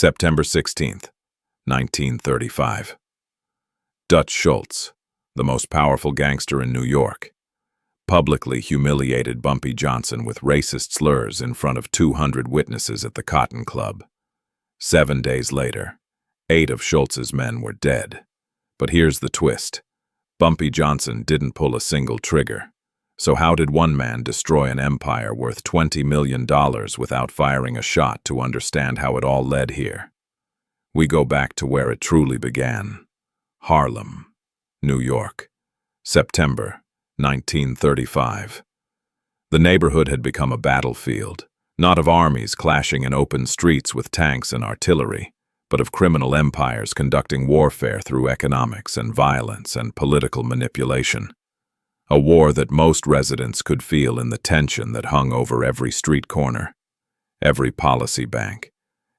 September 16th, 1935. Dutch Schultz, the most powerful gangster in New York, publicly humiliated Bumpy Johnson with racist slurs in front of 200 witnesses at the Cotton Club. 7 days later, 8 of Schultz's men were dead. But here's the twist. Bumpy Johnson didn't pull a single trigger. So how did one man destroy an empire worth $20 million without firing a shot? To understand how it all led here, we go back to where it truly began. Harlem, New York, September 1935. The neighborhood had become a battlefield, not of armies clashing in open streets with tanks and artillery, but of criminal empires conducting warfare through economics and violence and political manipulation. A war that most residents could feel in the tension that hung over every street corner, every policy bank,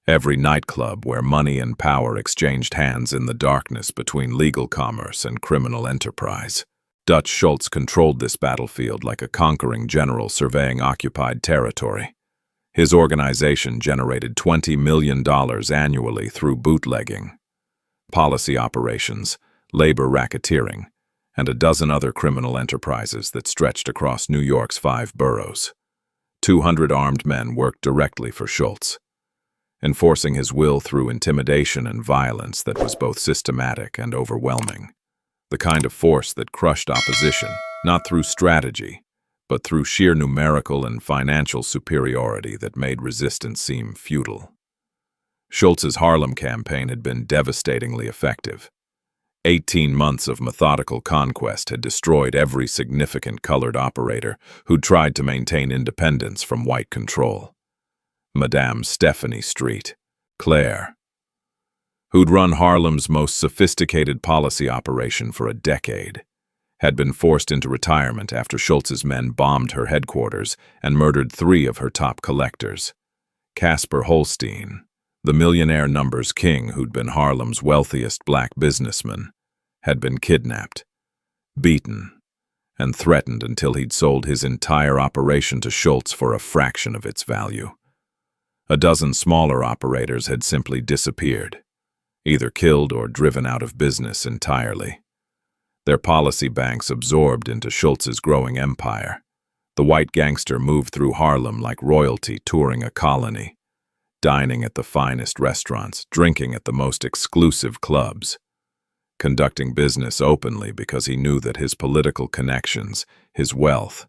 every nightclub where money and power exchanged hands in the darkness between legal commerce and criminal enterprise. Dutch Schultz controlled this battlefield like a conquering general surveying occupied territory. His organization generated $20 million annually through bootlegging, policy operations, labor racketeering, and a dozen other criminal enterprises that stretched across New York's 5 boroughs. 200 armed men worked directly for Schultz, enforcing his will through intimidation and violence that was both systematic and overwhelming. The kind of force that crushed opposition, not through strategy, but through sheer numerical and financial superiority that made resistance seem futile. Schultz's Harlem campaign had been devastatingly effective. 18 months of methodical conquest had destroyed every significant colored operator who'd tried to maintain independence from white control. Madame Stephanie Street, Claire, who'd run Harlem's most sophisticated policy operation for a decade, had been forced into retirement after Schultz's men bombed her headquarters and murdered 3 of her top collectors. Casper Holstein, the millionaire numbers king who'd been Harlem's wealthiest black businessman, had been kidnapped, beaten, and threatened until he'd sold his entire operation to Schultz for a fraction of its value. A dozen smaller operators had simply disappeared, either killed or driven out of business entirely. Their policy banks absorbed into Schultz's growing empire. The white gangster moved through Harlem like royalty touring a colony, dining at the finest restaurants, drinking at the most exclusive clubs, conducting business openly because he knew that his political connections, his wealth,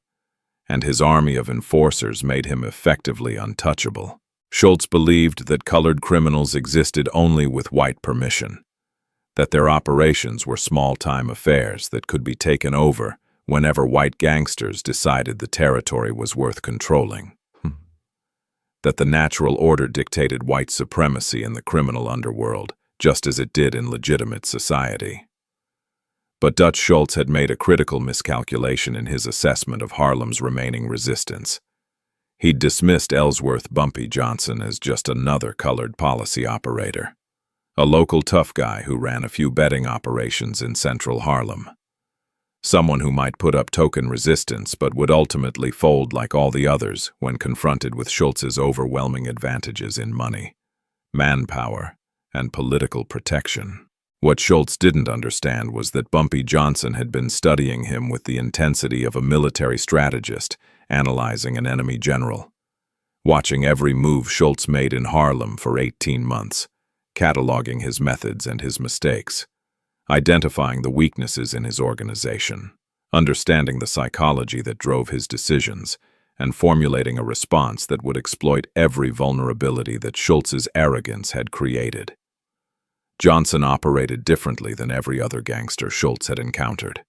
and his army of enforcers made him effectively untouchable. Schultz believed that colored criminals existed only with white permission, that their operations were small-time affairs that could be taken over whenever white gangsters decided the territory was worth controlling. That the natural order dictated white supremacy in the criminal underworld, just as it did in legitimate society. But Dutch Schultz had made a critical miscalculation in his assessment of Harlem's remaining resistance. He'd dismissed Ellsworth Bumpy Johnson as just another colored policy operator, a local tough guy who ran a few betting operations in central Harlem. Someone who might put up token resistance but would ultimately fold like all the others when confronted with Schultz's overwhelming advantages in money, manpower, and political protection. What Schultz didn't understand was that Bumpy Johnson had been studying him with the intensity of a military strategist analyzing an enemy general, watching every move Schultz made in Harlem for 18 months, cataloging his methods and his mistakes, identifying the weaknesses in his organization, understanding the psychology that drove his decisions, and formulating a response that would exploit every vulnerability that Schultz's arrogance had created. Johnson operated differently than every other gangster Schultz had encountered.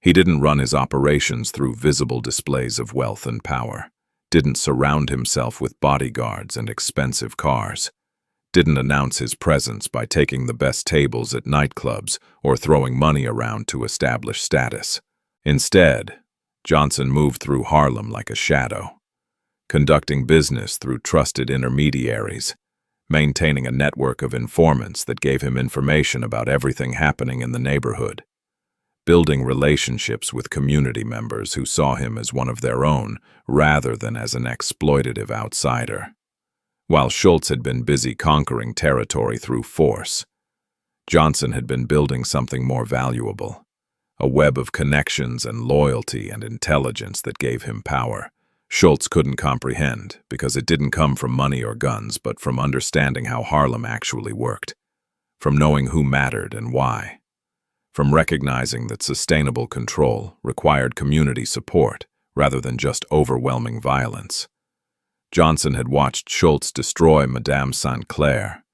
He didn't run his operations through visible displays of wealth and power, didn't surround himself with bodyguards and expensive cars, didn't announce his presence by taking the best tables at nightclubs or throwing money around to establish status. Instead, Johnson moved through Harlem like a shadow, conducting business through trusted intermediaries, maintaining a network of informants that gave him information about everything happening in the neighborhood, building relationships with community members who saw him as one of their own rather than as an exploitative outsider. While Schultz had been busy conquering territory through force, Johnson had been building something more valuable, a web of connections and loyalty and intelligence that gave him power. Schultz couldn't comprehend, because it didn't come from money or guns, but from understanding how Harlem actually worked, from knowing who mattered and why, from recognizing that sustainable control required community support rather than just overwhelming violence. Johnson had watched Schultz destroy Madame St. Clair,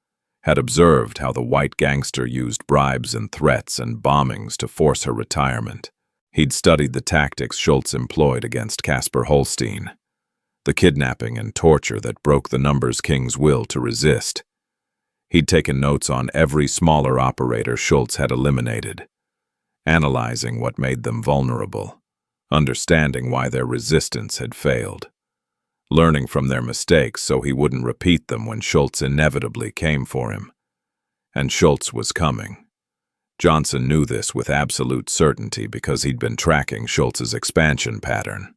had observed how the white gangster used bribes and threats and bombings to force her retirement. He'd studied the tactics Schultz employed against Casper Holstein, the kidnapping and torture that broke the numbers king's will to resist. He'd taken notes on every smaller operator Schultz had eliminated, analyzing what made them vulnerable, understanding why their resistance had failed, learning from their mistakes so he wouldn't repeat them when Schultz inevitably came for him. And Schultz was coming. Johnson knew this with absolute certainty because he'd been tracking Schultz's expansion pattern.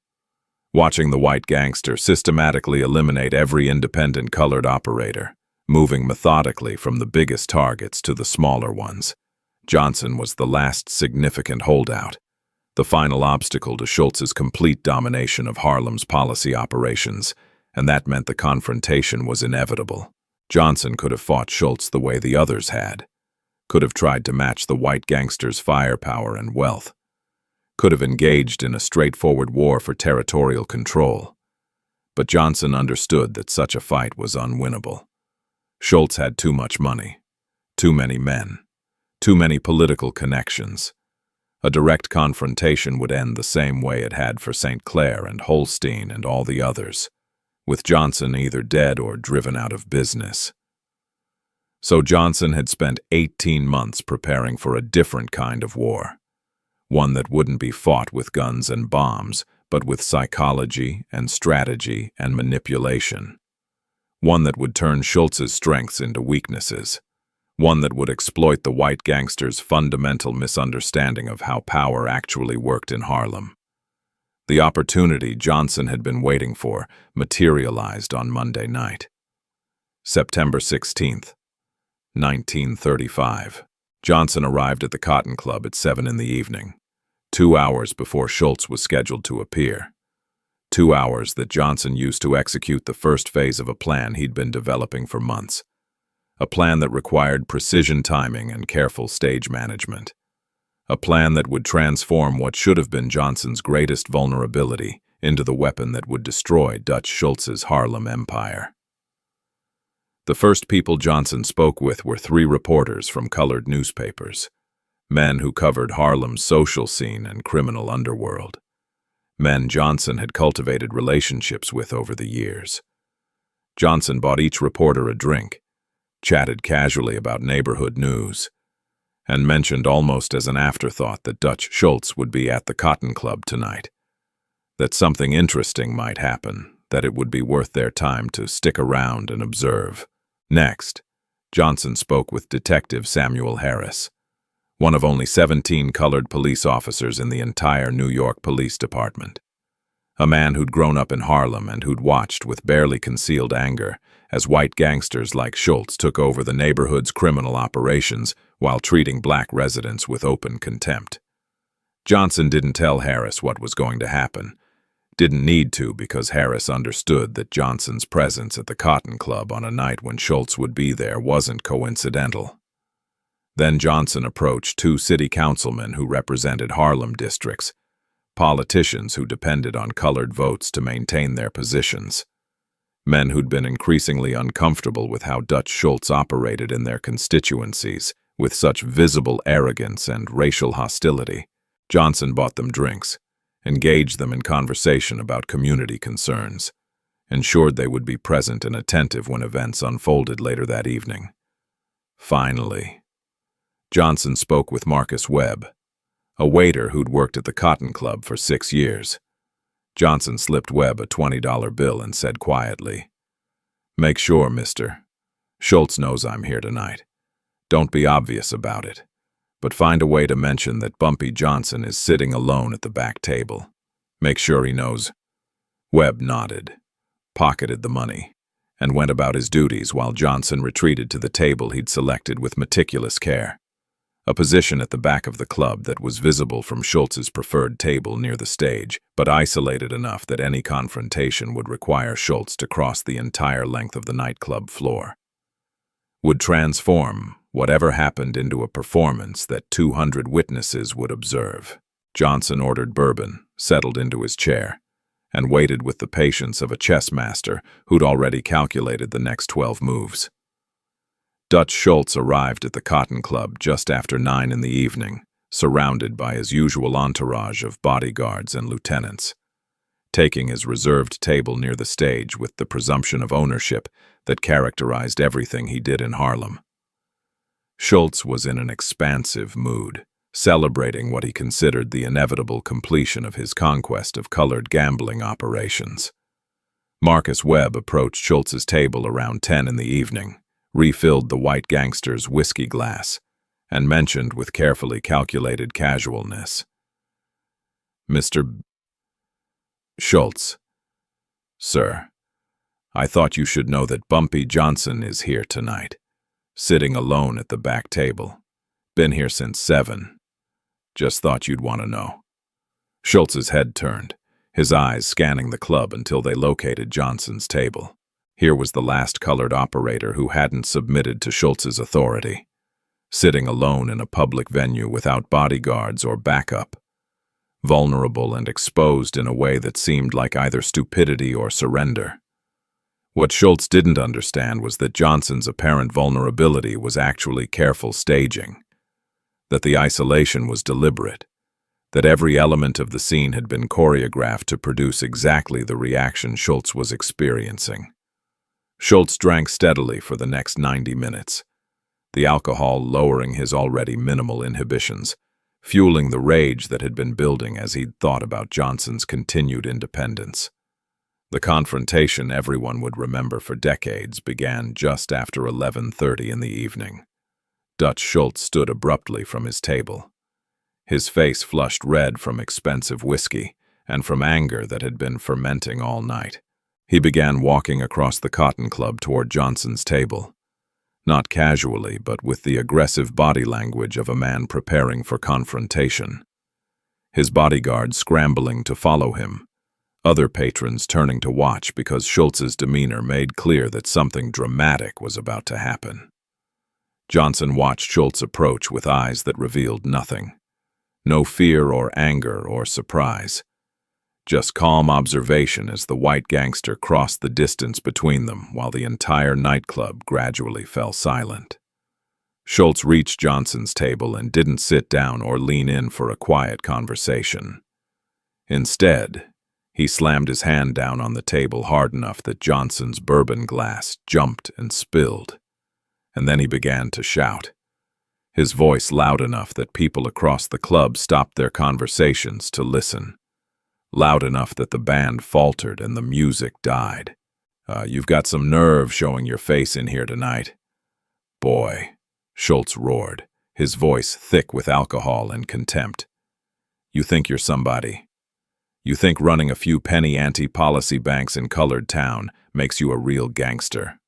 Watching the white gangster systematically eliminate every independent colored operator, moving methodically from the biggest targets to the smaller ones, Johnson was the last significant holdout, the final obstacle to Schultz's complete domination of Harlem's policy operations, and that meant the confrontation was inevitable. Johnson could have fought Schultz the way the others had, could have tried to match the white gangster's firepower and wealth, could have engaged in a straightforward war for territorial control. But Johnson understood that such a fight was unwinnable. Schultz had too much money, too many men, too many political connections. A direct confrontation would end the same way it had for St. Clair and Holstein and all the others, with Johnson either dead or driven out of business. So Johnson had spent 18 months preparing for a different kind of war, one that wouldn't be fought with guns and bombs, but with psychology and strategy and manipulation. One that would turn Schultz's strengths into weaknesses. One that would exploit the white gangster's fundamental misunderstanding of how power actually worked in Harlem. The opportunity Johnson had been waiting for materialized on Monday night. September 16th, 1935. Johnson arrived at the Cotton Club at 7 in the evening, 2 hours before Schultz was scheduled to appear. 2 hours that Johnson used to execute the first phase of a plan he'd been developing for months. A plan that required precision timing and careful stage management. A plan that would transform what should have been Johnson's greatest vulnerability into the weapon that would destroy Dutch Schultz's Harlem empire. The first people Johnson spoke with were 3 reporters from colored newspapers, men who covered Harlem's social scene and criminal underworld, men Johnson had cultivated relationships with over the years. Johnson bought each reporter a drink, chatted casually about neighborhood news, and mentioned almost as an afterthought that Dutch Schultz would be at the Cotton Club tonight, that something interesting might happen, that it would be worth their time to stick around and observe. Next, Johnson spoke with Detective Samuel Harris, one of only 17 colored police officers in the entire New York Police Department. A man who'd grown up in Harlem and who'd watched with barely concealed anger as white gangsters like Schultz took over the neighborhood's criminal operations while treating black residents with open contempt. Johnson didn't tell Harris what was going to happen. Didn't need to, because Harris understood that Johnson's presence at the Cotton Club on a night when Schultz would be there wasn't coincidental. Then Johnson approached 2 city councilmen who represented Harlem districts, politicians who depended on colored votes to maintain their positions, men who'd been increasingly uncomfortable with how Dutch Schultz operated in their constituencies with such visible arrogance and racial hostility. Johnson bought them drinks, engaged them in conversation about community concerns, ensured they would be present and attentive when events unfolded later that evening. Finally, Johnson spoke with Marcus Webb, a waiter who'd worked at the Cotton Club for 6 years. Johnson slipped Webb a $20 bill and said quietly, "Make sure, mister. Schultz knows I'm here tonight. Don't be obvious about it, but find a way to mention that Bumpy Johnson is sitting alone at the back table. Make sure he knows." Webb nodded, pocketed the money, and went about his duties while Johnson retreated to the table he'd selected with meticulous care. A position at the back of the club that was visible from Schultz's preferred table near the stage, but isolated enough that any confrontation would require Schultz to cross the entire length of the nightclub floor. Would transform whatever happened into a performance that 200 witnesses would observe. Johnson ordered bourbon, settled into his chair, and waited with the patience of a chess master who'd already calculated the next 12 moves. Dutch Schultz arrived at the Cotton Club just after 9 in the evening, surrounded by his usual entourage of bodyguards and lieutenants, taking his reserved table near the stage with the presumption of ownership that characterized everything he did in Harlem. Schultz was in an expansive mood, celebrating what he considered the inevitable completion of his conquest of colored gambling operations. Marcus Webb approached Schultz's table around 10 in the evening, refilled the white gangster's whiskey glass, and mentioned with carefully calculated casualness, "Mr. Schultz, sir, I thought you should know that Bumpy Johnson is here tonight, sitting alone at the back table. Been here since 7. Just thought you'd want to know." Schultz's head turned, his eyes scanning the club until they located Johnson's table. Here was the last colored operator who hadn't submitted to Schultz's authority, sitting alone in a public venue without bodyguards or backup, vulnerable and exposed in a way that seemed like either stupidity or surrender. What Schultz didn't understand was that Johnson's apparent vulnerability was actually careful staging, that the isolation was deliberate, that every element of the scene had been choreographed to produce exactly the reaction Schultz was experiencing. Schultz drank steadily for the next 90 minutes, the alcohol lowering his already minimal inhibitions, fueling the rage that had been building as he'd thought about Johnson's continued independence. The confrontation everyone would remember for decades began just after 11:30 in the evening. Dutch Schultz stood abruptly from his table. His face flushed red from expensive whiskey and from anger that had been fermenting all night. He began walking across the Cotton Club toward Johnson's table, not casually but with the aggressive body language of a man preparing for confrontation. His bodyguards scrambling to follow him, other patrons turning to watch because Schultz's demeanor made clear that something dramatic was about to happen. Johnson watched Schultz approach with eyes that revealed nothing. No fear or anger or surprise. Just calm observation as the white gangster crossed the distance between them while the entire nightclub gradually fell silent. Schultz reached Johnson's table and didn't sit down or lean in for a quiet conversation. Instead, he slammed his hand down on the table hard enough that Johnson's bourbon glass jumped and spilled. And then he began to shout, his voice loud enough that people across the club stopped their conversations to listen. Loud enough that the band faltered and the music died. "You've got some nerve showing your face in here tonight." "Boy," Schultz roared, his voice thick with alcohol and contempt. "You think you're somebody. You think running a few penny anti-policy banks in Colored Town makes you a real gangster.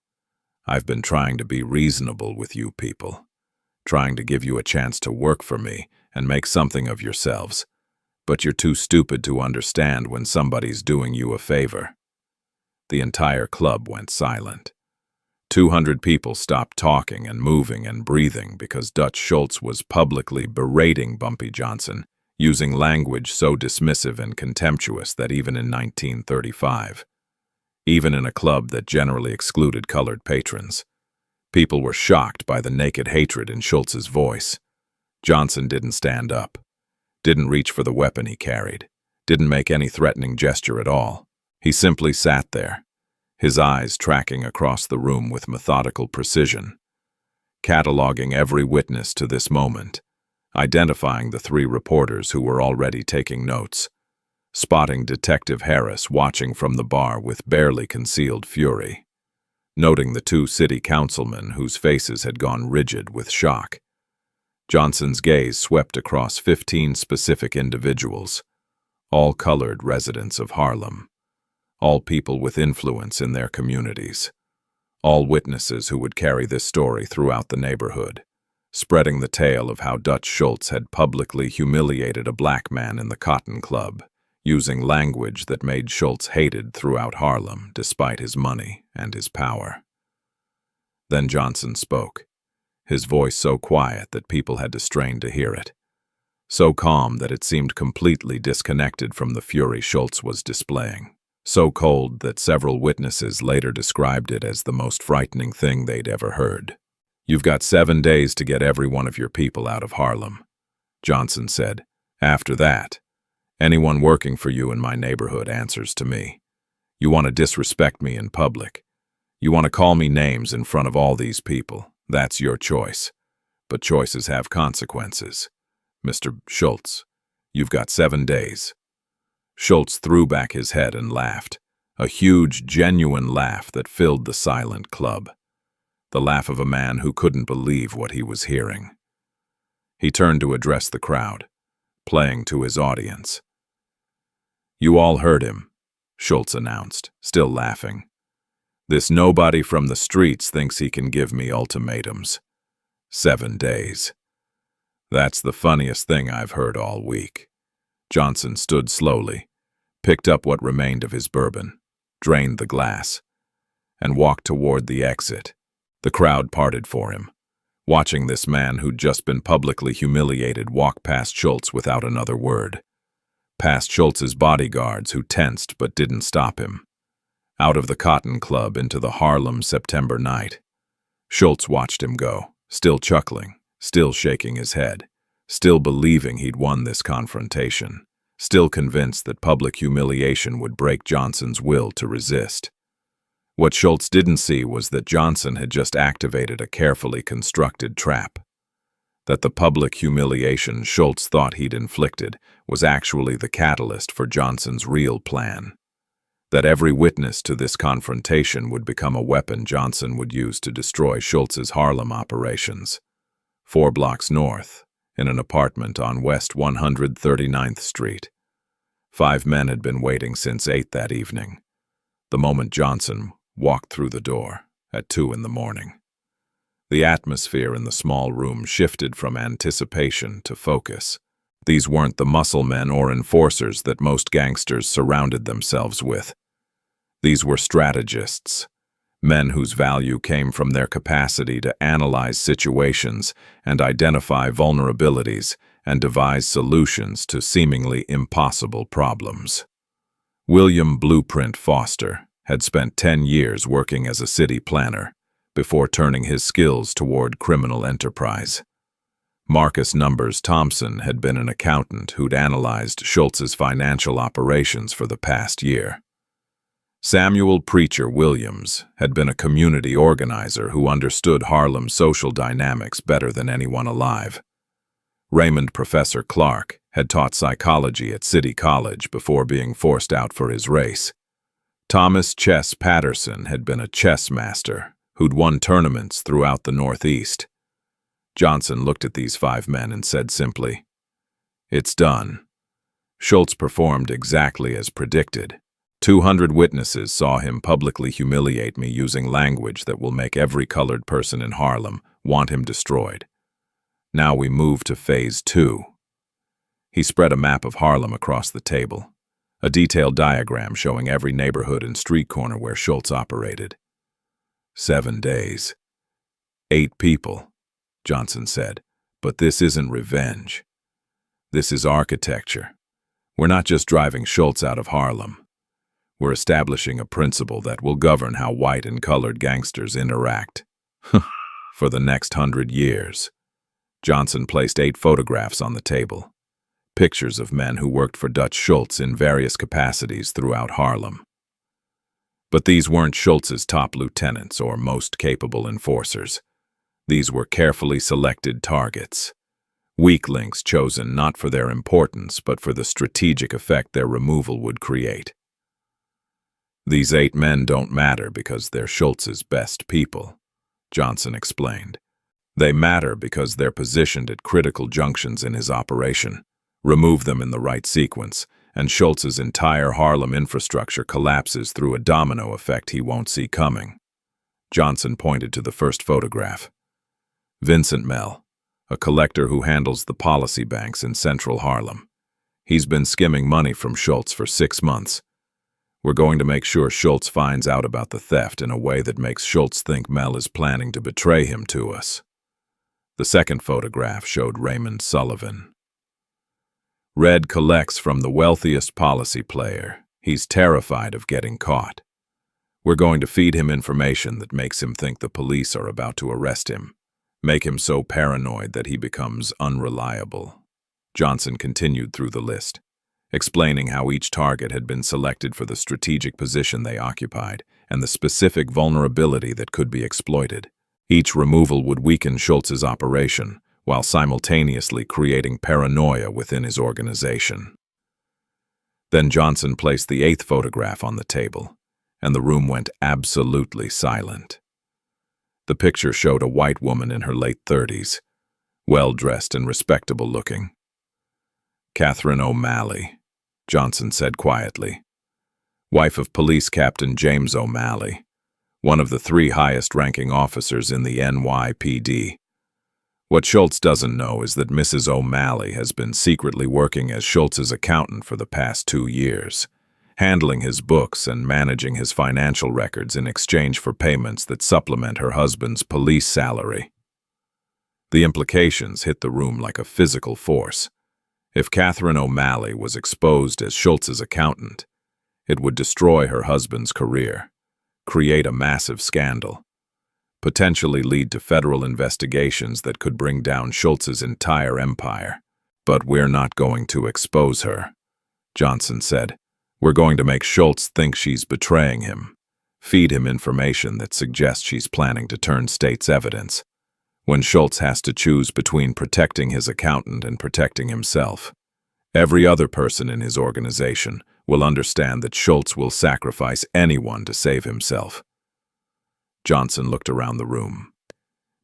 I've been trying to be reasonable with you people, trying to give you a chance to work for me and make something of yourselves. But you're too stupid to understand when somebody's doing you a favor." The entire club went silent. 200 people stopped talking and moving and breathing because Dutch Schultz was publicly berating Bumpy Johnson, using language so dismissive and contemptuous that even in 1935, even in a club that generally excluded colored patrons, people were shocked by the naked hatred in Schultz's voice. Johnson didn't stand up, didn't reach for the weapon he carried, didn't make any threatening gesture at all. He simply sat there, his eyes tracking across the room with methodical precision, cataloging every witness to this moment, identifying the 3 reporters who were already taking notes, spotting Detective Harris watching from the bar with barely concealed fury, noting the 2 city councilmen whose faces had gone rigid with shock. Johnson's gaze swept across 15 specific individuals, all colored residents of Harlem, all people with influence in their communities, all witnesses who would carry this story throughout the neighborhood, spreading the tale of how Dutch Schultz had publicly humiliated a black man in the Cotton Club, using language that made Schultz hated throughout Harlem despite his money and his power. Then Johnson spoke, his voice so quiet that people had to strain to hear it, so calm that it seemed completely disconnected from the fury Schultz was displaying, so cold that several witnesses later described it as the most frightening thing they'd ever heard. "You've got 7 days to get every one of your people out of Harlem," Johnson said. "After that, anyone working for you in my neighborhood answers to me. You want to disrespect me in public. You want to call me names in front of all these people. That's your choice. But choices have consequences. Mr. Schultz, you've got 7 days. Schultz threw back his head and laughed, a huge, genuine laugh that filled the silent club. The laugh of a man who couldn't believe what he was hearing. He turned to address the crowd, playing to his audience. "You all heard him," Schultz announced, still laughing. "This nobody from the streets thinks he can give me ultimatums. 7 days. That's the funniest thing I've heard all week." Johnson stood slowly, picked up what remained of his bourbon, drained the glass, and walked toward the exit. The crowd parted for him, watching this man who'd just been publicly humiliated walk past Schultz without another word. Past Schultz's bodyguards who tensed but didn't stop him. Out of the Cotton Club into the Harlem September night. Schultz watched him go, still chuckling, still shaking his head, still believing he'd won this confrontation, still convinced that public humiliation would break Johnson's will to resist. What Schultz didn't see was that Johnson had just activated a carefully constructed trap. That the public humiliation Schultz thought he'd inflicted was actually the catalyst for Johnson's real plan. That every witness to this confrontation would become a weapon Johnson would use to destroy Schultz's Harlem operations. 4 blocks north, in an apartment on West 139th Street. 5 men had been waiting since 8 that evening, the moment Johnson walked through the door at 2 in the morning. The atmosphere in the small room shifted from anticipation to focus. These weren't the muscle men or enforcers that most gangsters surrounded themselves with. These were strategists, men whose value came from their capacity to analyze situations and identify vulnerabilities and devise solutions to seemingly impossible problems. William Blueprint Foster had spent 10 years working as a city planner before turning his skills toward criminal enterprise. Marcus Numbers Thompson had been an accountant who'd analyzed Schultz's financial operations for the past year. Samuel Preacher Williams had been a community organizer who understood Harlem's social dynamics better than anyone alive. Raymond Professor Clark had taught psychology at City College before being forced out for his race. Thomas Chess Patterson had been a chess master who'd won tournaments throughout the Northeast. Johnson looked at these 5 men and said simply, "It's done." Schultz performed exactly as predicted. 200 witnesses saw him publicly humiliate me using language that will make every colored person in Harlem want him destroyed. Now we move to phase 2. He spread a map of Harlem across the table, a detailed diagram showing every neighborhood and street corner where Schultz operated. 7 days. 8 people, Johnson said, but this isn't revenge. This is architecture. We're not just driving Schultz out of Harlem. We're establishing a principle that will govern how white and colored gangsters interact. For the next 100 years. Johnson placed 8 photographs on the table. Pictures of men who worked for Dutch Schultz in various capacities throughout Harlem. But these weren't Schultz's top lieutenants or most capable enforcers. These were carefully selected targets. Weak links chosen not for their importance but for the strategic effect their removal would create. These 8 men don't matter because they're Schultz's best people, Johnson explained. They matter because they're positioned at critical junctions in his operation. Remove them in the right sequence, and Schultz's entire Harlem infrastructure collapses through a domino effect he won't see coming. Johnson pointed to the first photograph. Vincent Mel, a collector who handles the policy banks in central Harlem. He's been skimming money from Schultz for 6 months. We're going to make sure Schultz finds out about the theft in a way that makes Schultz think Mel is planning to betray him to us. The second photograph showed Raymond Sullivan. Red collects from the wealthiest policy player. He's terrified of getting caught. We're going to feed him information that makes him think the police are about to arrest him, make him so paranoid that he becomes unreliable. Johnson continued through the list, explaining how each target had been selected for the strategic position they occupied and the specific vulnerability that could be exploited. Each removal would weaken Schultz's operation, while simultaneously creating paranoia within his organization. Then Johnson placed the 8th photograph on the table, and the room went absolutely silent. The picture showed a white woman in her late 30s, well-dressed and respectable-looking. Catherine O'Malley, Johnson said quietly, wife of Police Captain James O'Malley, one of the 3 highest-ranking officers in the NYPD. What Schultz doesn't know is that Mrs. O'Malley has been secretly working as Schultz's accountant for the past 2 years, handling his books and managing his financial records in exchange for payments that supplement her husband's police salary. The implications hit the room like a physical force. If Catherine O'Malley was exposed as Schultz's accountant, it would destroy her husband's career, create a massive scandal, potentially lead to federal investigations that could bring down Schultz's entire empire. But we're not going to expose her, Johnson said. We're going to make Schultz think she's betraying him, feed him information that suggests she's planning to turn state's evidence, when Schultz has to choose between protecting his accountant and protecting himself. Every other person in his organization will understand that Schultz will sacrifice anyone to save himself. Johnson looked around the room,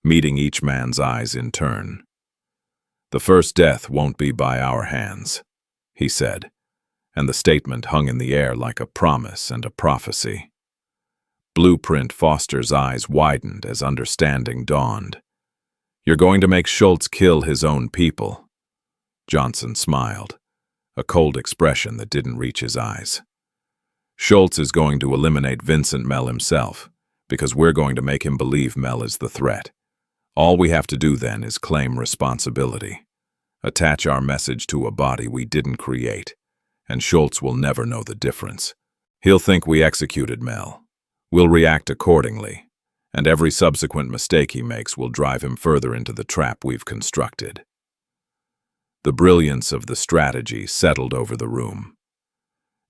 meeting each man's eyes in turn. The first death won't be by our hands, he said, and the statement hung in the air like a promise and a prophecy. Blueprint Foster's eyes widened as understanding dawned. You're going to make Schultz kill his own people. Johnson smiled, a cold expression that didn't reach his eyes. Schultz is going to eliminate Vincent Mel himself, because we're going to make him believe Mel is the threat. All we have to do then is claim responsibility, attach our message to a body we didn't create, and Schultz will never know the difference. He'll think we executed Mel. We'll react accordingly, and every subsequent mistake he makes will drive him further into the trap we've constructed. The brilliance of the strategy settled over the room.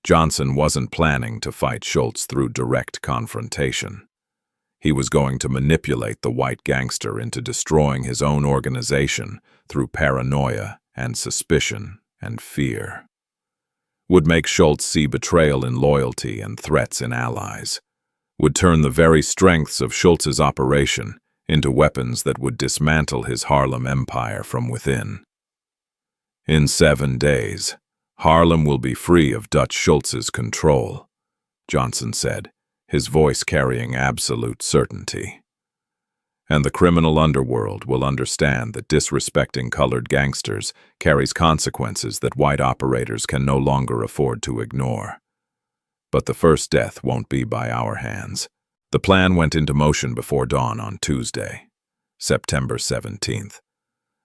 Johnson wasn't planning to fight Schultz through direct confrontation. He was going to manipulate the white gangster into destroying his own organization through paranoia and suspicion and fear. Would make Schultz see betrayal in loyalty and threats in allies. Would turn the very strengths of Schultz's operation into weapons that would dismantle his Harlem empire from within. In 7 days, Harlem will be free of Dutch Schultz's control, Johnson said, his voice carrying absolute certainty. And the criminal underworld will understand that disrespecting colored gangsters carries consequences that white operators can no longer afford to ignore. But the first death won't be by our hands. The plan went into motion before dawn on Tuesday, September 17th.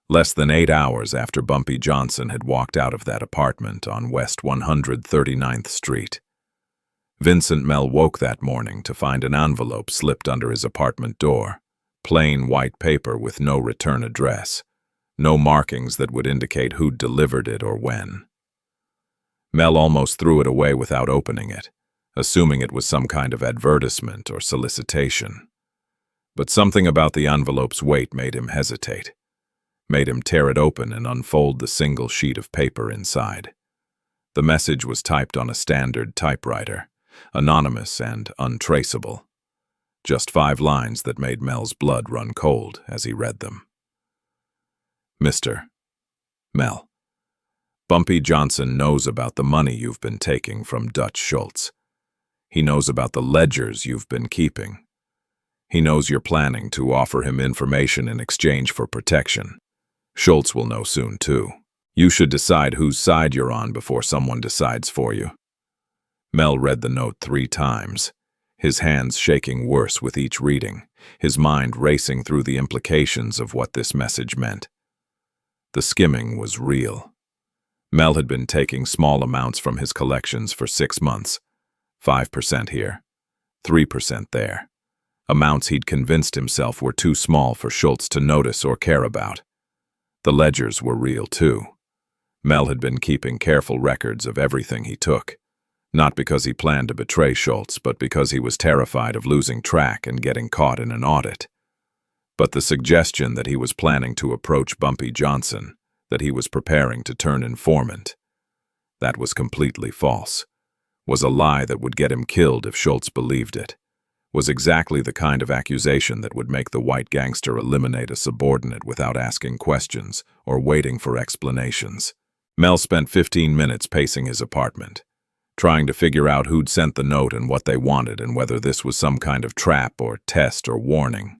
Less than 8 hours after Bumpy Johnson had walked out of that apartment on West 139th Street. Vincent Mel woke that morning to find an envelope slipped under his apartment door, plain white paper with no return address, no markings that would indicate who'd delivered it or when. Mel almost threw it away without opening it, assuming it was some kind of advertisement or solicitation. But something about the envelope's weight made him hesitate, made him tear it open and unfold the single sheet of paper inside. The message was typed on a standard typewriter, anonymous and untraceable. Just 5 lines that made Mel's blood run cold as he read them. Mr. Mel, Bumpy Johnson knows about the money you've been taking from Dutch Schultz. He knows about the ledgers you've been keeping. He knows you're planning to offer him information in exchange for protection. Schultz will know soon, too. You should decide whose side you're on before someone decides for you." Mel read the note 3 times, his hands shaking worse with each reading, his mind racing through the implications of what this message meant. The skimming was real. Mel had been taking small amounts from his collections for 6 months, 5% here, 3% there. Amounts he'd convinced himself were too small for Schultz to notice or care about. The ledgers were real, too. Mel had been keeping careful records of everything he took, not because he planned to betray Schultz, but because he was terrified of losing track and getting caught in an audit. But the suggestion that he was planning to approach Bumpy Johnson, that he was preparing to turn informant, that was completely false, was a lie that would get him killed if Schultz believed it, was exactly the kind of accusation that would make the white gangster eliminate a subordinate without asking questions or waiting for explanations. Mel spent 15 minutes pacing his apartment, trying to figure out who'd sent the note and what they wanted and whether this was some kind of trap or test or warning.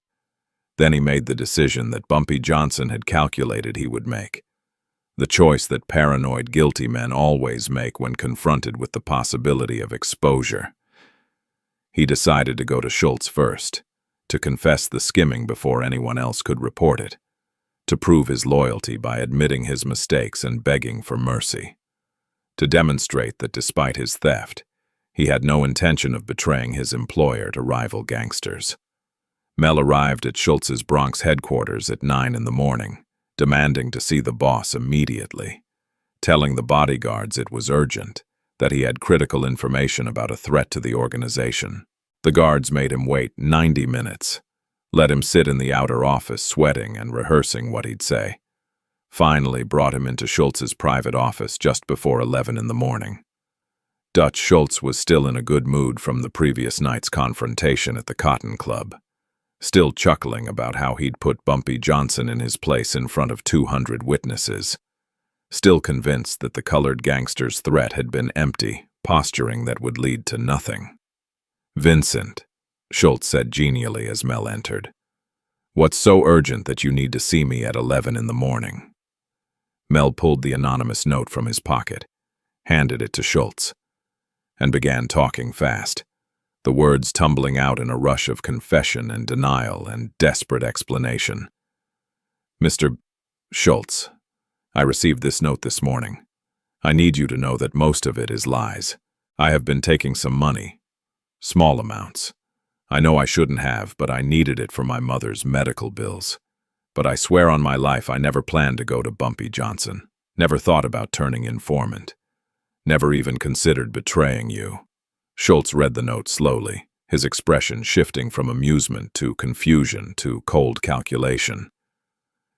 Then he made the decision that Bumpy Johnson had calculated he would make. The choice that paranoid, guilty men always make when confronted with the possibility of exposure. He decided to go to Schultz first, to confess the skimming before anyone else could report it, to prove his loyalty by admitting his mistakes and begging for mercy, to demonstrate that despite his theft, he had no intention of betraying his employer to rival gangsters. Mel arrived at Schultz's Bronx headquarters at 9 in the morning, demanding to see the boss immediately, telling the bodyguards it was urgent, that he had critical information about a threat to the organization. The guards made him wait 90 minutes, let him sit in the outer office sweating and rehearsing what he'd say. Finally brought him into Schultz's private office just before 11 in the morning. Dutch Schultz was still in a good mood from the previous night's confrontation at the Cotton Club, still chuckling about how he'd put Bumpy Johnson in his place in front of 200 witnesses, still convinced that the colored gangster's threat had been empty, posturing that would lead to nothing. "Vincent," Schultz said genially as Mel entered, "what's so urgent that you need to see me at 11 in the morning?" Mel pulled the anonymous note from his pocket, handed it to Schultz, and began talking fast, the words tumbling out in a rush of confession and denial and desperate explanation. "Mr. Schultz, I received this note this morning. I need you to know that most of it is lies. I have been taking some money, small amounts. I know I shouldn't have, but I needed it for my mother's medical bills. But I swear on my life I never planned to go to Bumpy Johnson, never thought about turning informant, never even considered betraying you." Schultz read the note slowly, his expression shifting from amusement to confusion to cold calculation.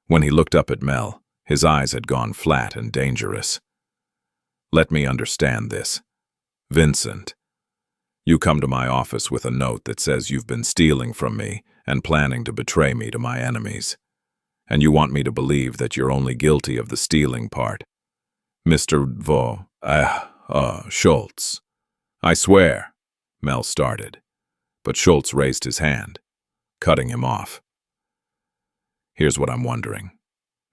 When he looked up at Mel, his eyes had gone flat and dangerous. "Let me understand this. Vincent, you come to my office with a note that says you've been stealing from me and planning to betray me to my enemies. And you want me to believe that you're only guilty of the stealing part. Mr. Schultz. I swear," Mel started, but Schultz raised his hand, cutting him off. "Here's what I'm wondering.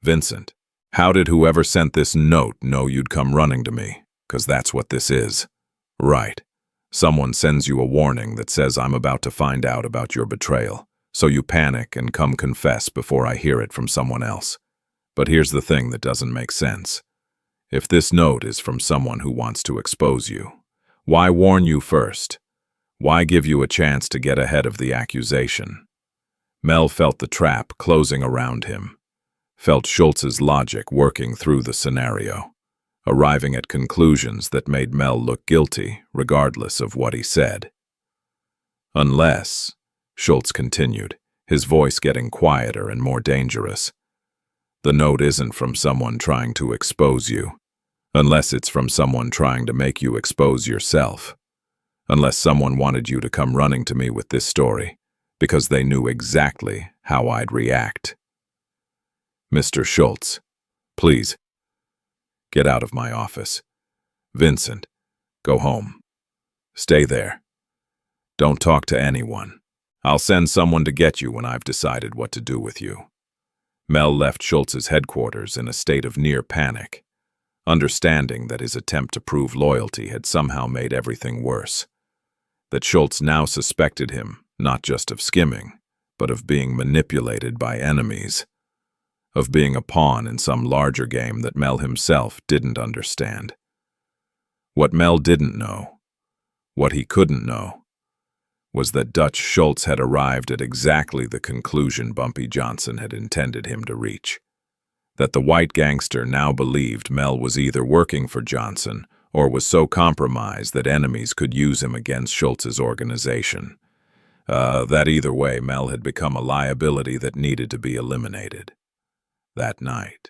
Vincent, how did whoever sent this note know you'd come running to me? 'Cause that's what this is. Right. Someone sends you a warning that says I'm about to find out about your betrayal, so you panic and come confess before I hear it from someone else. But here's the thing that doesn't make sense. If this note is from someone who wants to expose you, why warn you first? Why give you a chance to get ahead of the accusation?" Mel felt the trap closing around him, felt Schultz's logic working through the scenario, arriving at conclusions that made Mel look guilty regardless of what he said. "Unless," Schultz continued, his voice getting quieter and more dangerous, "the note isn't from someone trying to expose you. Unless it's from someone trying to make you expose yourself. Unless someone wanted you to come running to me with this story, because they knew exactly how I'd react. Mr. Schultz, please, get out of my office. Vincent, go home. Stay there. Don't talk to anyone. I'll send someone to get you when I've decided what to do with you. Mel left Schultz's headquarters in a state of near panic, understanding that his attempt to prove loyalty had somehow made everything worse. That Schultz now suspected him not just of skimming, but of being manipulated by enemies, of being a pawn in some larger game that Mel himself didn't understand. What Mel didn't know, what he couldn't know, was that Dutch Schultz had arrived at exactly the conclusion Bumpy Johnson had intended him to reach. That the white gangster now believed Mel was either working for Johnson or was so compromised that enemies could use him against Schultz's organization. That either way, Mel had become a liability that needed to be eliminated. That night,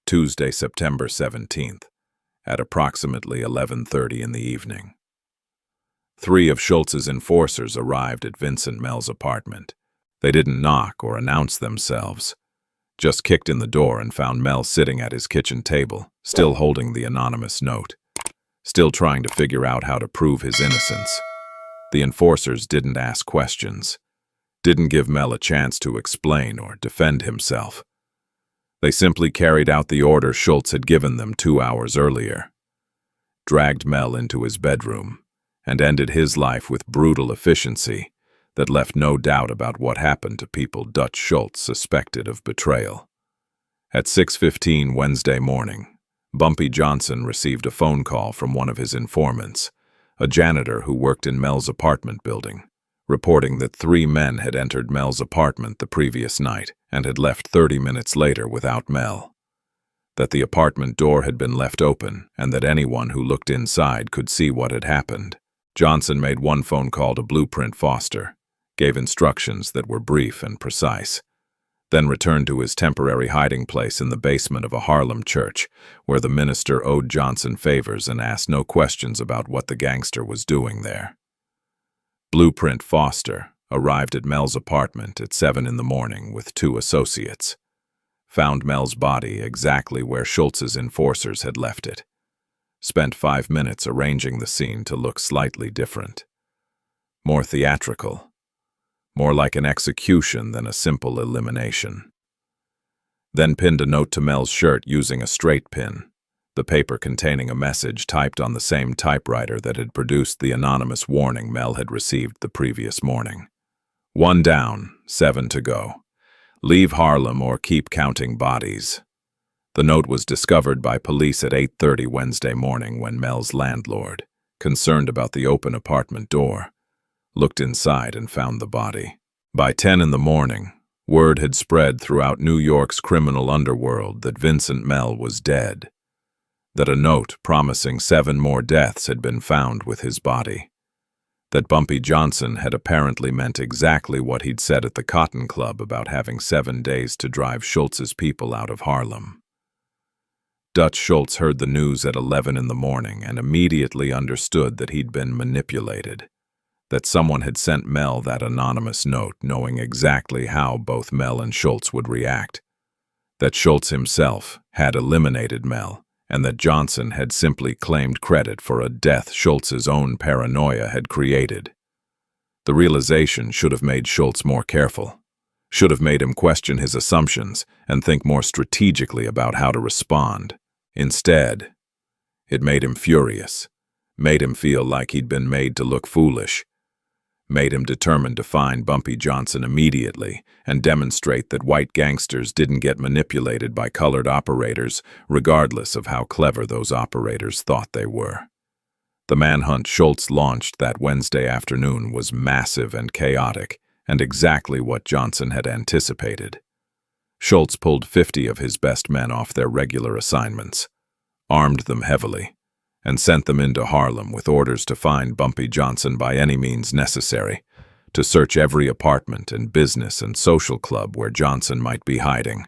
Tuesday, September 17th, at approximately 11:30 in the evening, 3 of Schultz's enforcers arrived at Vincent Mel's apartment. They didn't knock or announce themselves, just kicked in the door and found Mel sitting at his kitchen table, still holding the anonymous note, still trying to figure out how to prove his innocence. The enforcers didn't ask questions, didn't give Mel a chance to explain or defend himself. They simply carried out the order Schultz had given them 2 hours earlier, dragged Mel into his bedroom, and ended his life with brutal efficiency that left no doubt about what happened to people Dutch Schultz suspected of betrayal. At 6:15 Wednesday morning, Bumpy Johnson received a phone call from one of his informants, a janitor who worked in Mel's apartment building, reporting that 3 men had entered Mel's apartment the previous night and had left 30 minutes later without Mel. That the apartment door had been left open and that anyone who looked inside could see what had happened. Johnson made one phone call to Blueprint Foster, gave instructions that were brief and precise, then returned to his temporary hiding place in the basement of a Harlem church, where the minister owed Johnson favors and asked no questions about what the gangster was doing there. Blueprint Foster arrived at Mel's apartment at 7 in the morning with 2 associates, found Mel's body exactly where Schultz's enforcers had left it, spent 5 minutes arranging the scene to look slightly different, more theatrical, more like an execution than a simple elimination. Then pinned a note to Mel's shirt using a straight pin, the paper containing a message typed on the same typewriter that had produced the anonymous warning Mel had received the previous morning. 1 down, 7 to go. Leave Harlem or keep counting bodies. The note was discovered by police at 8:30 Wednesday morning when Mel's landlord, concerned about the open apartment door, looked inside and found the body. By 10 in the morning, word had spread throughout New York's criminal underworld that Vincent Mel was dead, that a note promising 7 more deaths had been found with his body, that Bumpy Johnson had apparently meant exactly what he'd said at the Cotton Club about having 7 days to drive Schultz's people out of Harlem. Dutch Schultz heard the news at 11 in the morning and immediately understood that he'd been manipulated, that someone had sent Mel that anonymous note knowing exactly how both Mel and Schultz would react, that Schultz himself had eliminated Mel, and that Johnson had simply claimed credit for a death Schultz's own paranoia had created. The realization should have made Schultz more careful, should have made him question his assumptions and think more strategically about how to respond. Instead, it made him furious, made him feel like he'd been made to look foolish, made him determined to find Bumpy Johnson immediately and demonstrate that white gangsters didn't get manipulated by colored operators, regardless of how clever those operators thought they were. The manhunt Schultz launched that Wednesday afternoon was massive and chaotic, and exactly what Johnson had anticipated. Schultz pulled 50 of his best men off their regular assignments, armed them heavily, and sent them into Harlem with orders to find Bumpy Johnson by any means necessary, to search every apartment and business and social club where Johnson might be hiding,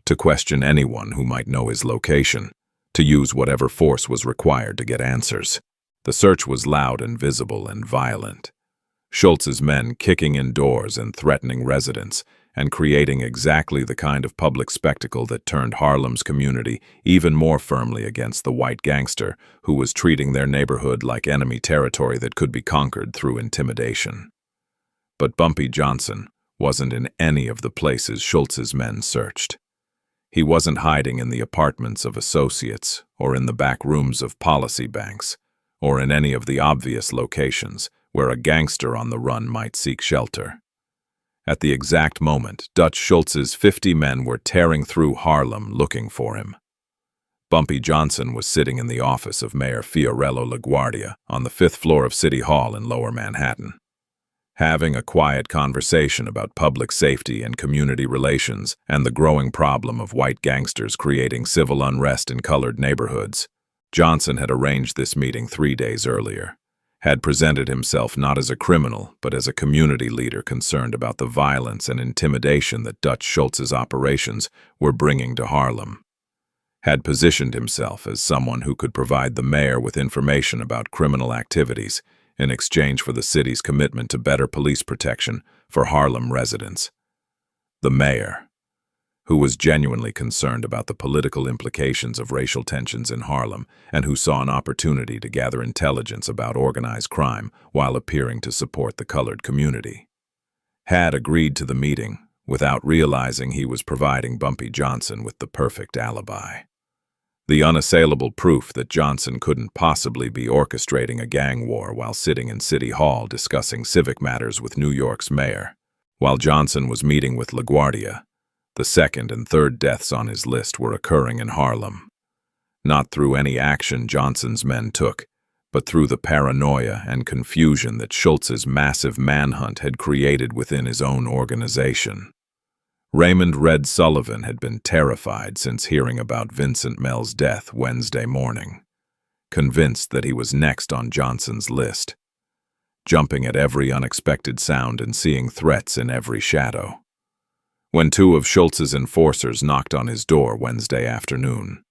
to question anyone who might know his location, to use whatever force was required to get answers. The search was loud and visible and violent. Schultz's men kicking in doors and threatening residents, and creating exactly the kind of public spectacle that turned Harlem's community even more firmly against the white gangster who was treating their neighborhood like enemy territory that could be conquered through intimidation. But Bumpy Johnson wasn't in any of the places Schultz's men searched. He wasn't hiding in the apartments of associates or in the back rooms of policy banks or in any of the obvious locations where a gangster on the run might seek shelter. At the exact moment, Dutch Schultz's 50 men were tearing through Harlem looking for him. Bumpy Johnson was sitting in the office of Mayor Fiorello LaGuardia on the 5th floor of City Hall in Lower Manhattan, having a quiet conversation about public safety and community relations and the growing problem of white gangsters creating civil unrest in colored neighborhoods. Johnson had arranged this meeting 3 days earlier, had presented himself not as a criminal but as a community leader concerned about the violence and intimidation that Dutch Schultz's operations were bringing to Harlem, had positioned himself as someone who could provide the mayor with information about criminal activities in exchange for the city's commitment to better police protection for Harlem residents. The mayor, who was genuinely concerned about the political implications of racial tensions in Harlem and who saw an opportunity to gather intelligence about organized crime while appearing to support the colored community, had agreed to the meeting without realizing he was providing Bumpy Johnson with the perfect alibi. The unassailable proof that Johnson couldn't possibly be orchestrating a gang war while sitting in City Hall discussing civic matters with New York's mayor. While Johnson was meeting with LaGuardia, the second and third deaths on his list were occurring in Harlem. Not through any action Johnson's men took, but through the paranoia and confusion that Schultz's massive manhunt had created within his own organization. Raymond "Red" Sullivan had been terrified since hearing about Vincent Mell's death Wednesday morning, convinced that he was next on Johnson's list, jumping at every unexpected sound and seeing threats in every shadow. When 2 of Schultz's enforcers knocked on his door Wednesday afternoon,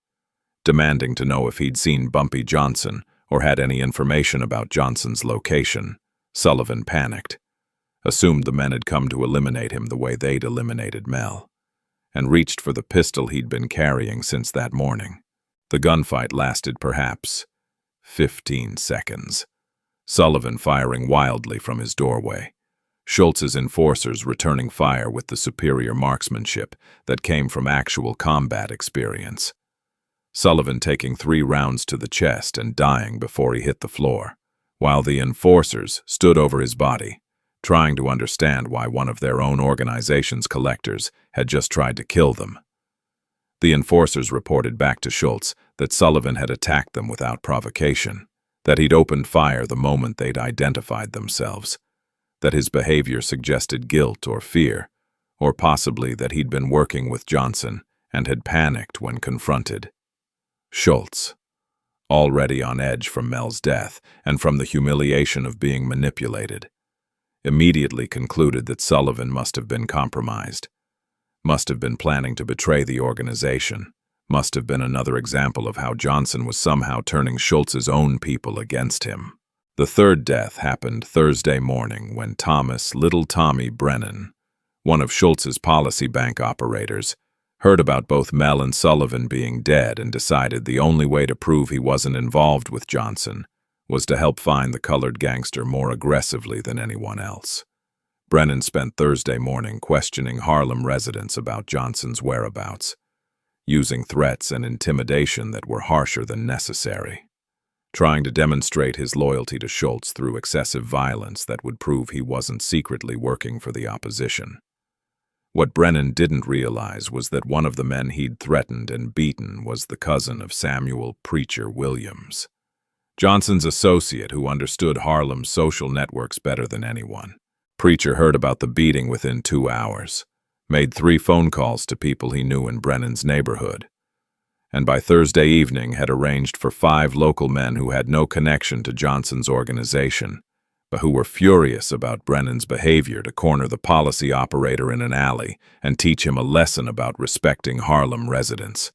demanding to know if he'd seen Bumpy Johnson or had any information about Johnson's location, Sullivan panicked, assumed the men had come to eliminate him the way they'd eliminated Mel, and reached for the pistol he'd been carrying since that morning. The gunfight lasted perhaps 15 seconds, Sullivan firing wildly from his doorway, Schultz's enforcers returning fire with the superior marksmanship that came from actual combat experience. Sullivan taking 3 rounds to the chest and dying before he hit the floor, while the enforcers stood over his body, trying to understand why one of their own organization's collectors had just tried to kill them. The enforcers reported back to Schultz that Sullivan had attacked them without provocation, that he'd opened fire the moment they'd identified themselves, that his behavior suggested guilt or fear, or possibly that he'd been working with Johnson and had panicked when confronted. Schultz, already on edge from Mel's death and from the humiliation of being manipulated, immediately concluded that Sullivan must have been compromised, must have been planning to betray the organization, must have been another example of how Johnson was somehow turning Schultz's own people against him. The third death happened Thursday morning when Thomas "Little Tommy" Brennan, one of Schultz's policy bank operators, heard about both Mel and Sullivan being dead and decided the only way to prove he wasn't involved with Johnson was to help find the colored gangster more aggressively than anyone else. Brennan spent Thursday morning questioning Harlem residents about Johnson's whereabouts, using threats and intimidation that were harsher than necessary, trying to demonstrate his loyalty to Schultz through excessive violence that would prove he wasn't secretly working for the opposition. What Brennan didn't realize was that one of the men he'd threatened and beaten was the cousin of Samuel "Preacher" Williams, Johnson's associate who understood Harlem's social networks better than anyone. Preacher heard about the beating within 2 hours, made 3 phone calls to people he knew in Brennan's neighborhood, and by Thursday evening had arranged for 5 local men who had no connection to Johnson's organization, but who were furious about Brennan's behavior to corner the policy operator in an alley and teach him a lesson about respecting Harlem residents.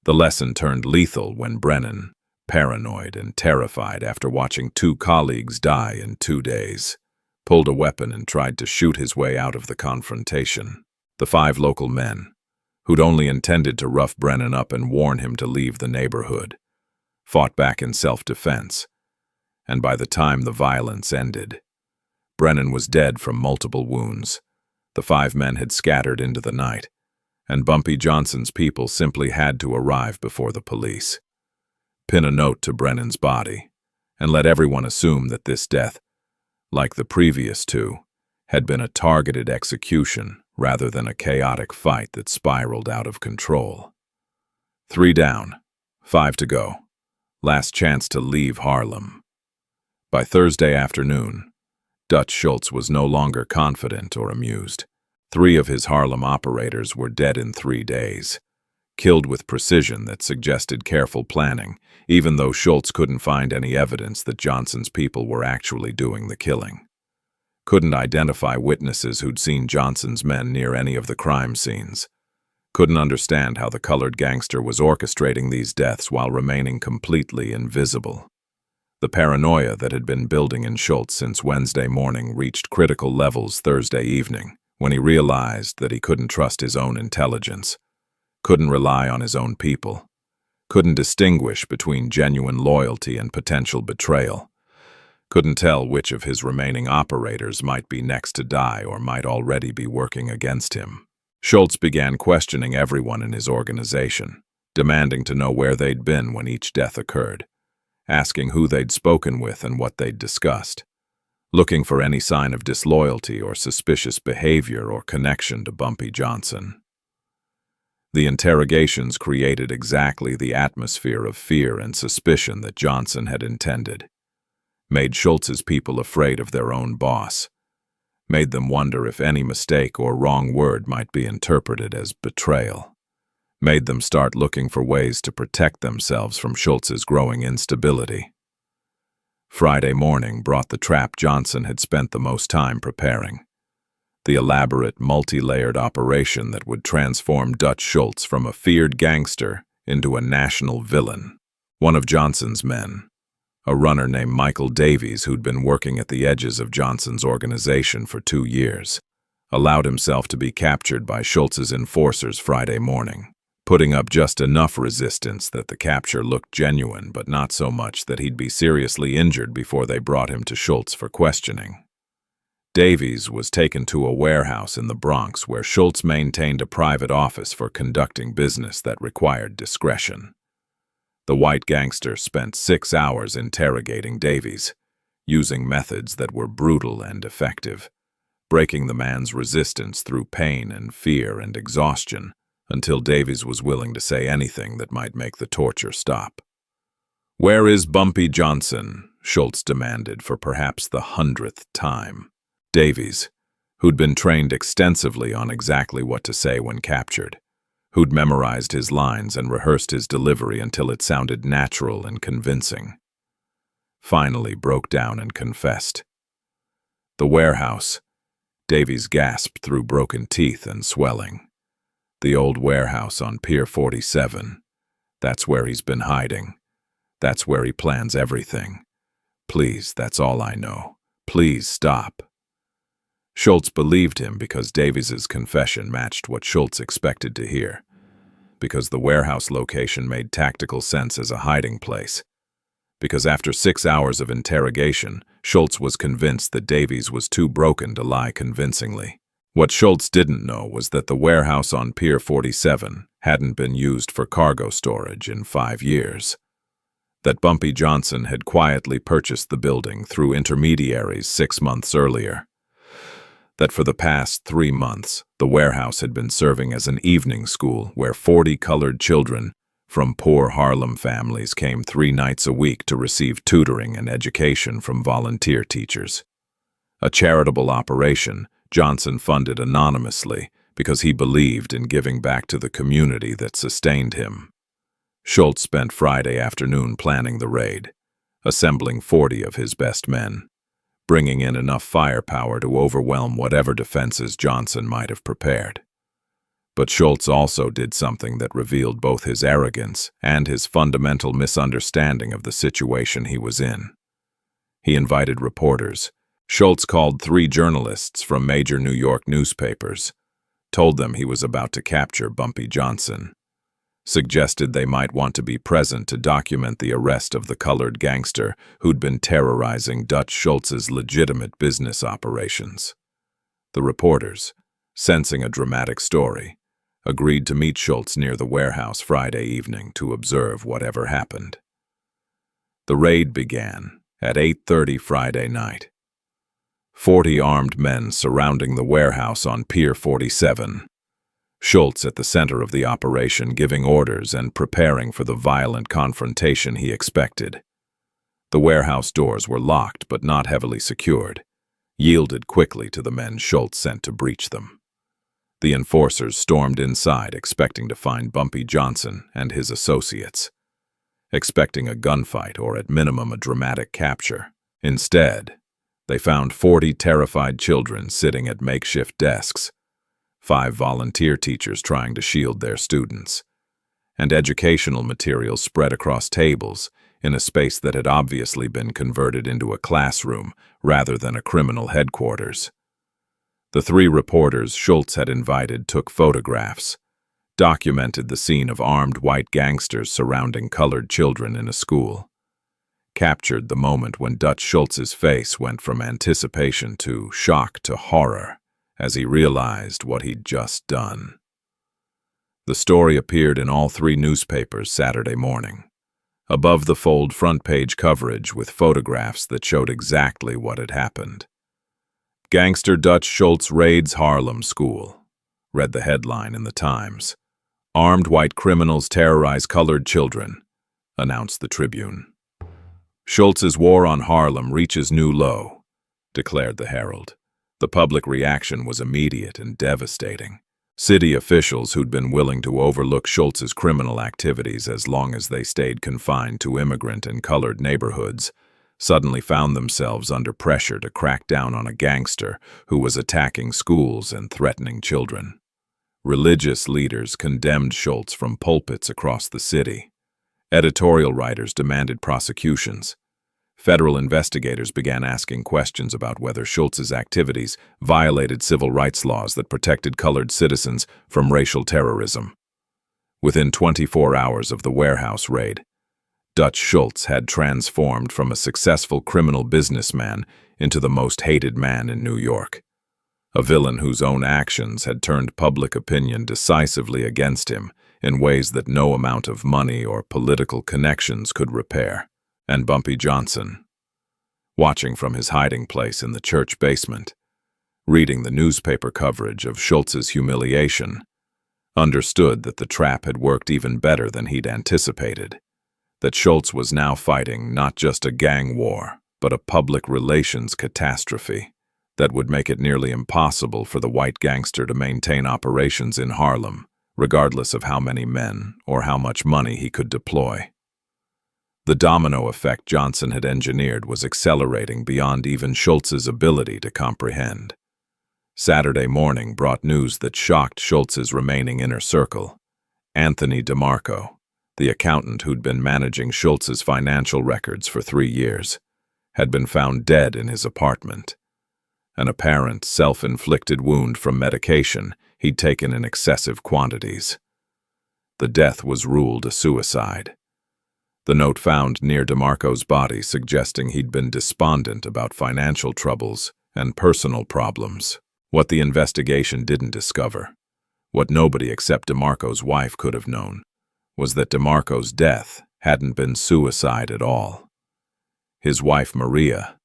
The lesson turned lethal when Brennan, paranoid and terrified after watching 2 colleagues die in 2 days, pulled a weapon and tried to shoot his way out of the confrontation. The 5 local men, who'd only intended to rough Brennan up and warn him to leave the neighborhood, fought back in self-defense, and by the time the violence ended, Brennan was dead from multiple wounds. The 5 men had scattered into the night, and Bumpy Johnson's people simply had to arrive before the police. Pin a note to Brennan's body, and let everyone assume that this death, like the previous 2, had been a targeted execution rather than a chaotic fight that spiraled out of control. 3 down, 5 to go. Last chance to leave Harlem. By Thursday afternoon, Dutch Schultz was no longer confident or amused. 3 of his Harlem operators were dead in 3 days, killed with precision that suggested careful planning, even though Schultz couldn't find any evidence that Johnson's people were actually doing the killing. Couldn't identify witnesses who'd seen Johnson's men near any of the crime scenes. Couldn't understand how the colored gangster was orchestrating these deaths while remaining completely invisible. The paranoia that had been building in Schultz since Wednesday morning reached critical levels Thursday evening, when he realized that he couldn't trust his own intelligence, couldn't rely on his own people, couldn't distinguish between genuine loyalty and potential betrayal, couldn't tell which of his remaining operators might be next to die or might already be working against him. Schultz began questioning everyone in his organization, demanding to know where they'd been when each death occurred, asking who they'd spoken with and what they'd discussed, looking for any sign of disloyalty or suspicious behavior or connection to Bumpy Johnson. The interrogations created exactly the atmosphere of fear and suspicion that Johnson had intended, made Schultz's people afraid of their own boss, made them wonder if any mistake or wrong word might be interpreted as betrayal, made them start looking for ways to protect themselves from Schultz's growing instability. Friday morning brought the trap Johnson had spent the most time preparing, the elaborate, multi-layered operation that would transform Dutch Schultz from a feared gangster into a national villain. One of Johnson's men, a runner named Michael Davies who'd been working at the edges of Johnson's organization for 2 years, allowed himself to be captured by Schultz's enforcers Friday morning, putting up just enough resistance that the capture looked genuine, but not so much that he'd be seriously injured before they brought him to Schultz for questioning. Davies was taken to a warehouse in the Bronx where Schultz maintained a private office for conducting business that required discretion. The white gangster spent 6 hours interrogating Davies, using methods that were brutal and effective, breaking the man's resistance through pain and fear and exhaustion until Davies was willing to say anything that might make the torture stop. "Where is Bumpy Johnson?" Schultz demanded for perhaps the 100th time. Davies, who'd been trained extensively on exactly what to say when captured, who'd memorized his lines and rehearsed his delivery until it sounded natural and convincing, finally broke down and confessed. "The warehouse," Davies gasped through broken teeth and swelling. "The old warehouse on Pier 47. That's where he's been hiding. That's where he plans everything. Please, that's all I know. Please stop." Schultz believed him because Davies's confession matched what Schultz expected to hear, because the warehouse location made tactical sense as a hiding place, because after 6 hours of interrogation, Schultz was convinced that Davies was too broken to lie convincingly. What Schultz didn't know was that the warehouse on Pier 47 hadn't been used for cargo storage in 5 years, that Bumpy Johnson had quietly purchased the building through intermediaries 6 months earlier, that for the past 3 months, the warehouse had been serving as an evening school where 40 colored children from poor Harlem families came 3 nights a week to receive tutoring and education from volunteer teachers. A charitable operation Johnson funded anonymously because he believed in giving back to the community that sustained him. Schultz spent Friday afternoon planning the raid, assembling 40 of his best men, bringing in enough firepower to overwhelm whatever defenses Johnson might have prepared. But Schultz also did something that revealed both his arrogance and his fundamental misunderstanding of the situation he was in. He invited reporters. Schultz called 3 journalists from major New York newspapers, told them he was about to capture Bumpy Johnson, suggested they might want to be present to document the arrest of the colored gangster who'd been terrorizing Dutch Schultz's legitimate business operations. The reporters, sensing a dramatic story, agreed to meet Schultz near the warehouse Friday evening to observe whatever happened. The raid began at 8:30 Friday night. 40 armed men surrounding the warehouse on Pier 47. Schultz at the center of the operation, giving orders and preparing for the violent confrontation he expected. The warehouse doors were locked but not heavily secured, yielded quickly to the men Schultz sent to breach them. The enforcers stormed inside, expecting to find Bumpy Johnson and his associates, expecting a gunfight or at minimum a dramatic capture. Instead, they found 40 terrified children sitting at makeshift desks, 5 volunteer teachers trying to shield their students, and educational materials spread across tables in a space that had obviously been converted into a classroom rather than a criminal headquarters. The 3 reporters Schultz had invited took photographs, documented the scene of armed white gangsters surrounding colored children in a school, captured the moment when Dutch Schultz's face went from anticipation to shock to horror as he realized what he'd just done. The story appeared in all 3 newspapers Saturday morning, above the fold front-page coverage with photographs that showed exactly what had happened. "Gangster Dutch Schultz raids Harlem school," read the headline in the Times. "Armed white criminals terrorize colored children," announced the Tribune. "Schultz's war on Harlem reaches new low," declared the Herald. The public reaction was immediate and devastating. City officials who'd been willing to overlook Schultz's criminal activities as long as they stayed confined to immigrant and colored neighborhoods suddenly found themselves under pressure to crack down on a gangster who was attacking schools and threatening children. Religious leaders condemned Schultz from pulpits across the city. Editorial writers demanded prosecutions. Federal investigators began asking questions about whether Schultz's activities violated civil rights laws that protected colored citizens from racial terrorism. Within 24 hours of the warehouse raid, Dutch Schultz had transformed from a successful criminal businessman into the most hated man in New York, a villain whose own actions had turned public opinion decisively against him in ways that no amount of money or political connections could repair. And Bumpy Johnson, watching from his hiding place in the church basement, reading the newspaper coverage of Schultz's humiliation, understood that the trap had worked even better than he'd anticipated, that Schultz was now fighting not just a gang war, but a public relations catastrophe that would make it nearly impossible for the white gangster to maintain operations in Harlem, regardless of how many men or how much money he could deploy. The domino effect Johnson had engineered was accelerating beyond even Schultz's ability to comprehend. Saturday morning brought news that shocked Schultz's remaining inner circle. Anthony DeMarco, the accountant who'd been managing Schultz's financial records for 3 years, had been found dead in his apartment. An apparent self-inflicted wound from medication he'd taken in excessive quantities. The death was ruled a suicide. The note found near DeMarco's body suggesting he'd been despondent about financial troubles and personal problems. What the investigation didn't discover, what nobody except DeMarco's wife could have known, was that DeMarco's death hadn't been suicide at all. His wife Maria,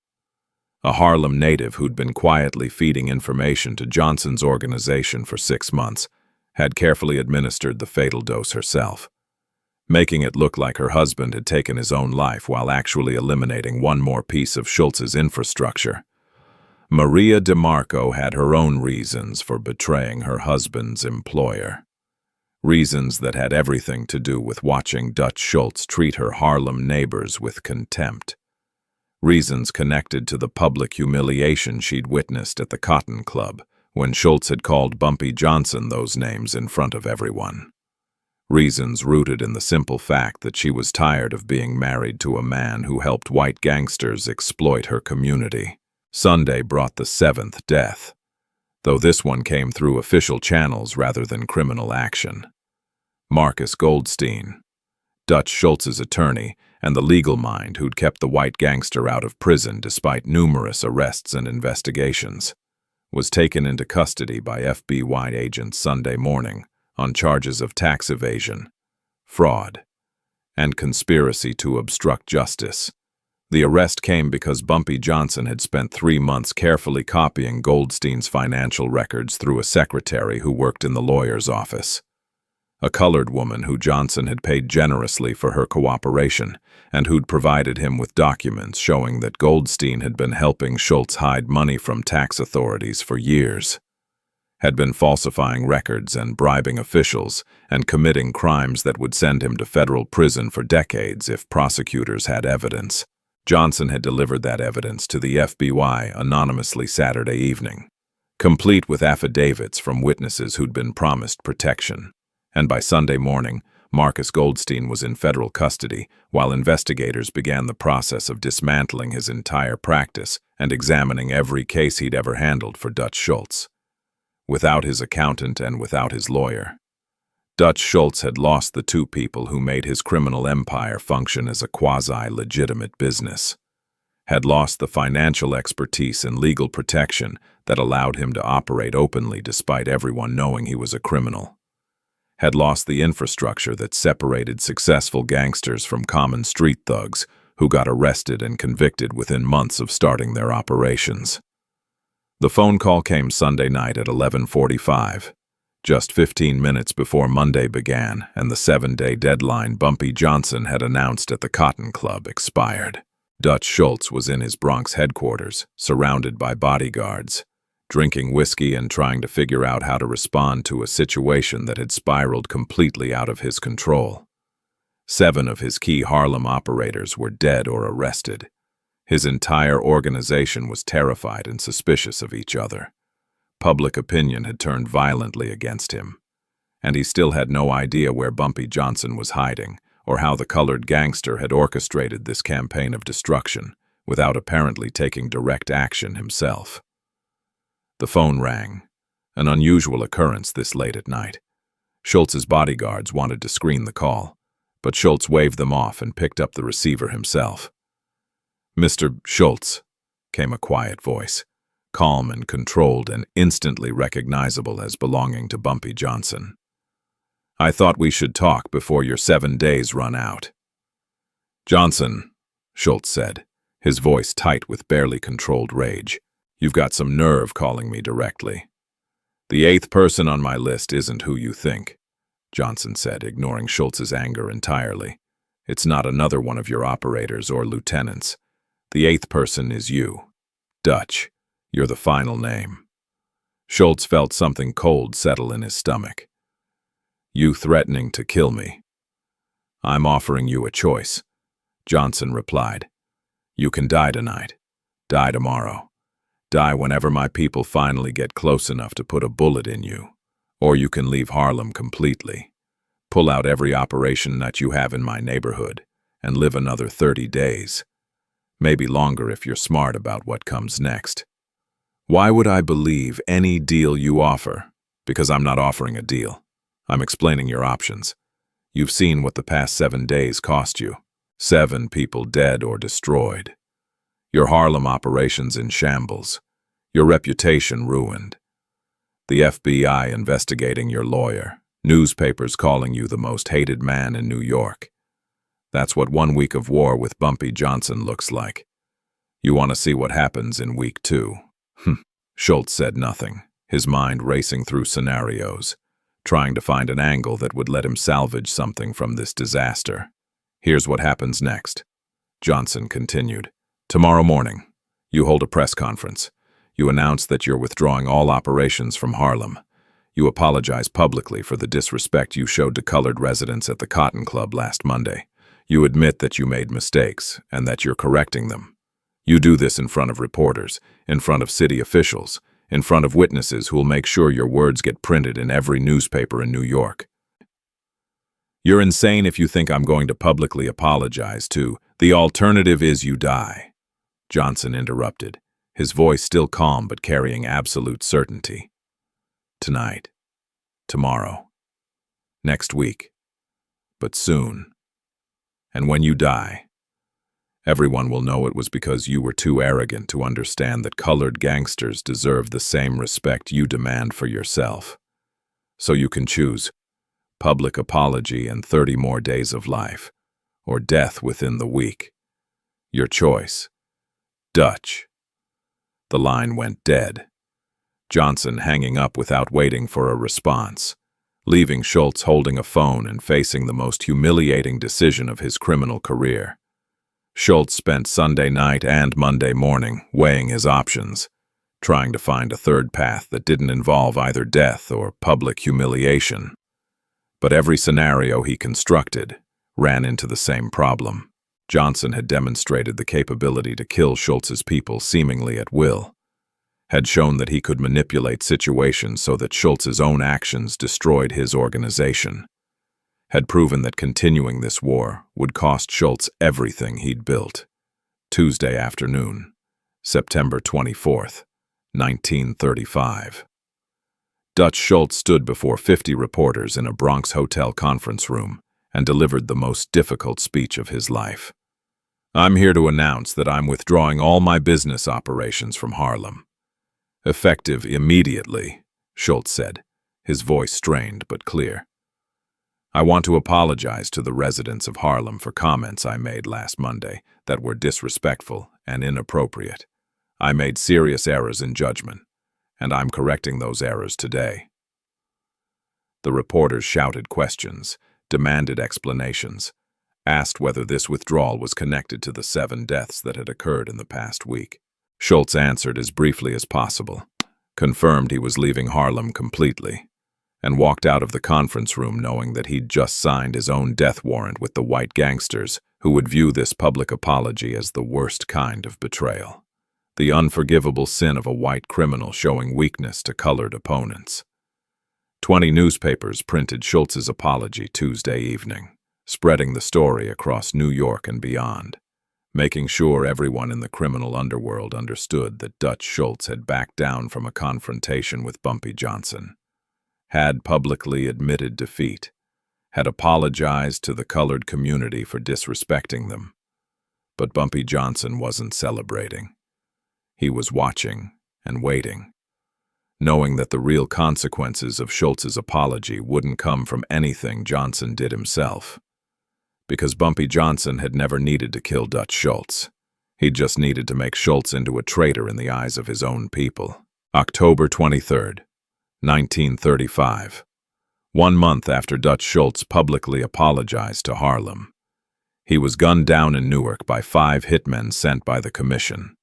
a Harlem native who'd been quietly feeding information to Johnson's organization for 6 months, had carefully administered the fatal dose herself, making it look like her husband had taken his own life while actually eliminating one more piece of Schultz's infrastructure. Maria DeMarco had her own reasons for betraying her husband's employer. Reasons that had everything to do with watching Dutch Schultz treat her Harlem neighbors with contempt. Reasons connected to the public humiliation she'd witnessed at the Cotton Club when Schultz had called Bumpy Johnson those names in front of everyone. Reasons rooted in the simple fact that she was tired of being married to a man who helped white gangsters exploit her community. Sunday brought the 7th death, though this one came through official channels rather than criminal action. Marcus Goldstein, Dutch Schultz's attorney and the legal mind who'd kept the white gangster out of prison despite numerous arrests and investigations, was taken into custody by FBI agents Sunday morning on charges of tax evasion, fraud, and conspiracy to obstruct justice. The arrest came because Bumpy Johnson had spent 3 months carefully copying Goldstein's financial records through a secretary who worked in the lawyer's office. A colored woman who Johnson had paid generously for her cooperation and who'd provided him with documents showing that Goldstein had been helping Schultz hide money from tax authorities for years, had been falsifying records and bribing officials and committing crimes that would send him to federal prison for decades if prosecutors had evidence. Johnson had delivered that evidence to the FBI anonymously Saturday evening, complete with affidavits from witnesses who'd been promised protection. And by Sunday morning, Marcus Goldstein was in federal custody while investigators began the process of dismantling his entire practice and examining every case he'd ever handled for Dutch Schultz. Without his accountant and without his lawyer, Dutch Schultz had lost the 2 people who made his criminal empire function as a quasi-legitimate business, had lost the financial expertise and legal protection that allowed him to operate openly despite everyone knowing he was a criminal, had lost the infrastructure that separated successful gangsters from common street thugs who got arrested and convicted within months of starting their operations. The phone call came Sunday night at 11:45. Just 15 minutes before Monday began and the 7-day deadline Bumpy Johnson had announced at the Cotton Club expired. Dutch Schultz was in his Bronx headquarters, surrounded by bodyguards, drinking whiskey and trying to figure out how to respond to a situation that had spiraled completely out of his control. 7 of his key Harlem operators were dead or arrested. His entire organization was terrified and suspicious of each other. Public opinion had turned violently against him, and he still had no idea where Bumpy Johnson was hiding or how the colored gangster had orchestrated this campaign of destruction without apparently taking direct action himself. The phone rang, an unusual occurrence this late at night. Schultz's bodyguards wanted to screen the call, but Schultz waved them off and picked up the receiver himself. "Mr. Schultz," came a quiet voice, calm and controlled and instantly recognizable as belonging to Bumpy Johnson. "I thought we should talk before your 7 days run out." "Johnson," Schultz said, his voice tight with barely controlled rage, "you've got some nerve calling me directly." "The 8th person on my list isn't who you think," Johnson said, ignoring Schultz's anger entirely. "It's not another one of your operators or lieutenants. The 8th person is you. Dutch. You're the final name." Schultz felt something cold settle in his stomach. "You threatening to kill me?" "I'm offering you a choice," Johnson replied. "You can die tonight, die tomorrow, die whenever my people finally get close enough to put a bullet in you, or you can leave Harlem completely, pull out every operation that you have in my neighborhood, and live another 30 days. Maybe longer if you're smart about what comes next." "Why would I believe any deal you offer?" "Because I'm not offering a deal. I'm explaining your options. You've seen what the past 7 days cost you. 7 people dead or destroyed. Your Harlem operations in shambles. Your reputation ruined. The FBI investigating your lawyer. Newspapers calling you the most hated man in New York. That's what 1 week of war with Bumpy Johnson looks like. You want to see what happens in week 2. Schultz said nothing, his mind racing through scenarios, trying to find an angle that would let him salvage something from this disaster. "Here's what happens next," Johnson continued. "Tomorrow morning, you hold a press conference. You announce that you're withdrawing all operations from Harlem. You apologize publicly for the disrespect you showed to colored residents at the Cotton Club last Monday. You admit that you made mistakes and that you're correcting them. You do this in front of reporters, in front of city officials, in front of witnesses who'll make sure your words get printed in every newspaper in New York. You're insane if you think I'm going to publicly apologize to. The alternative is you die," Johnson interrupted, his voice still calm but carrying absolute certainty. "Tonight. Tomorrow. Next week. but soon. And when you die, everyone will know it was because you were too arrogant to understand that colored gangsters deserve the same respect you demand for yourself. So you can choose public apology and 30 more days of life, or death within the week. Your choice. Dutch. The line went dead, Johnson hanging up without waiting for a response, leaving Schultz holding a phone and facing the most humiliating decision of his criminal career. Schultz spent Sunday night and Monday morning weighing his options, trying to find a third path that didn't involve either death or public humiliation. But every scenario he constructed ran into the same problem. Johnson had demonstrated the capability to kill Schultz's people seemingly at will, had shown that he could manipulate situations so that Schultz's own actions destroyed his organization, had proven that continuing this war would cost Schultz everything he'd built. Tuesday afternoon, September 24th, 1935. Dutch Schultz stood before 50 reporters in a Bronx hotel conference room and delivered the most difficult speech of his life. "I'm here to announce that I'm withdrawing all my business operations from Harlem. Effective immediately," Schultz said, his voice strained but clear. "I want to apologize to the residents of Harlem for comments I made last Monday that were disrespectful and inappropriate. I made serious errors in judgment, and I'm correcting those errors today." The reporters shouted questions, demanded explanations, asked whether this withdrawal was connected to the 7 deaths that had occurred in the past week. Schultz answered as briefly as possible, confirmed he was leaving Harlem completely, and walked out of the conference room knowing that he'd just signed his own death warrant with the white gangsters who would view this public apology as the worst kind of betrayal. The unforgivable sin of a white criminal showing weakness to colored opponents. 20 newspapers printed Schultz's apology Tuesday evening, spreading the story across New York and beyond, making sure everyone in the criminal underworld understood that Dutch Schultz had backed down from a confrontation with Bumpy Johnson, had publicly admitted defeat, had apologized to the colored community for disrespecting them. But Bumpy Johnson wasn't celebrating. He was watching and waiting, knowing that the real consequences of Schultz's apology wouldn't come from anything Johnson did himself. Because Bumpy Johnson had never needed to kill Dutch Schultz. He just needed to make Schultz into a traitor in the eyes of his own people. October 23rd, 1935. 1 month after Dutch Schultz publicly apologized to Harlem. He was gunned down in Newark by 5 hitmen sent by the commission.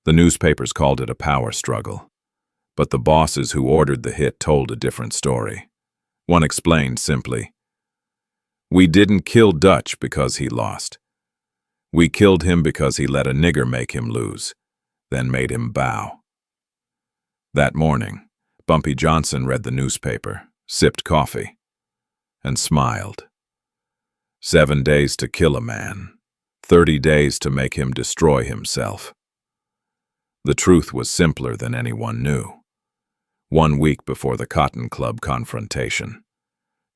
The newspapers called it a power struggle, but the bosses who ordered the hit told a different story. One explained simply, "We didn't kill Dutch because he lost. We killed him because he let a nigger make him lose, then made him bow." That morning, Bumpy Johnson read the newspaper, sipped coffee, and smiled. 7 days to kill a man, 30 days to make him destroy himself. The truth was simpler than anyone knew. 1 week before the Cotton Club confrontation,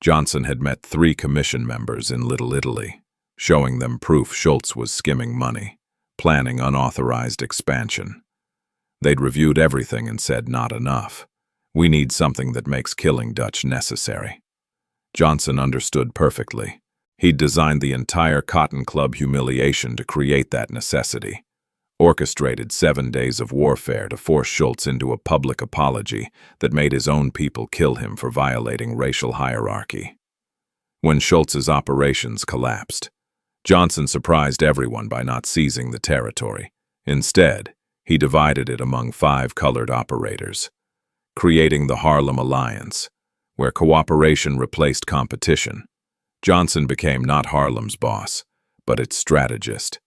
Johnson had met 3 commission members in Little Italy, showing them proof Schultz was skimming money, planning unauthorized expansion. They'd reviewed everything and said, "Not enough. We need something that makes killing Dutch necessary." Johnson understood perfectly. He'd designed the entire Cotton Club humiliation to create that necessity. Orchestrated 7 days of warfare to force Schultz into a public apology that made his own people kill him for violating racial hierarchy. When Schultz's operations collapsed, Johnson surprised everyone by not seizing the territory. Instead, he divided it among 5 colored operators, creating the Harlem Alliance, where cooperation replaced competition. Johnson became not Harlem's boss, but its strategist.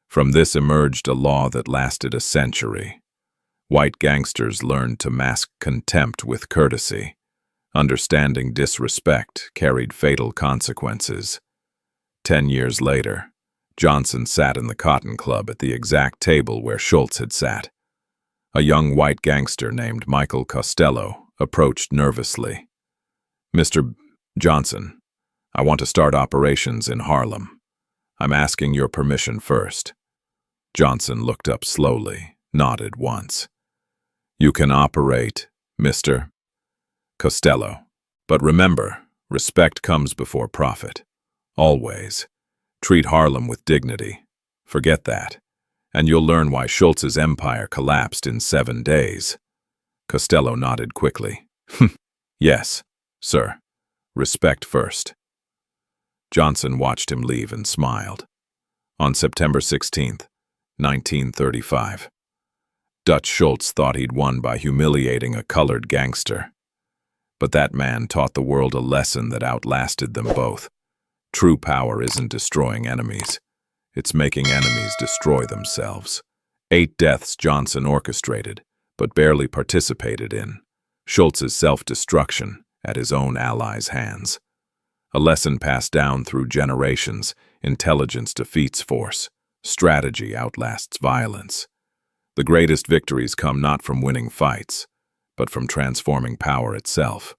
From this emerged a law that lasted a century. White gangsters learned to mask contempt with courtesy. Understanding disrespect carried fatal consequences. 10 years later, Johnson sat in the Cotton Club at the exact table where Schultz had sat. A young white gangster named Michael Costello approached nervously. "Mr. Johnson, I want to start operations in Harlem. I'm asking your permission first." Johnson looked up slowly, nodded once. "You can operate, Mr. Costello. But remember, respect comes before profit. Always. Treat Harlem with dignity. Forget that. And you'll learn why Schultz's empire collapsed in 7 days." Costello nodded quickly. "Yes, sir. Respect first." Johnson watched him leave and smiled. On September 16th, 1935, Dutch Schultz thought he'd won by humiliating a colored gangster. But that man taught the world a lesson that outlasted them both. True power isn't destroying enemies. It's making enemies destroy themselves. 8 deaths Johnson orchestrated, but barely participated in. Schultz's self-destruction at his own allies' hands. A lesson passed down through generations: intelligence defeats force. Strategy outlasts violence. The greatest victories come not from winning fights, but from transforming power itself.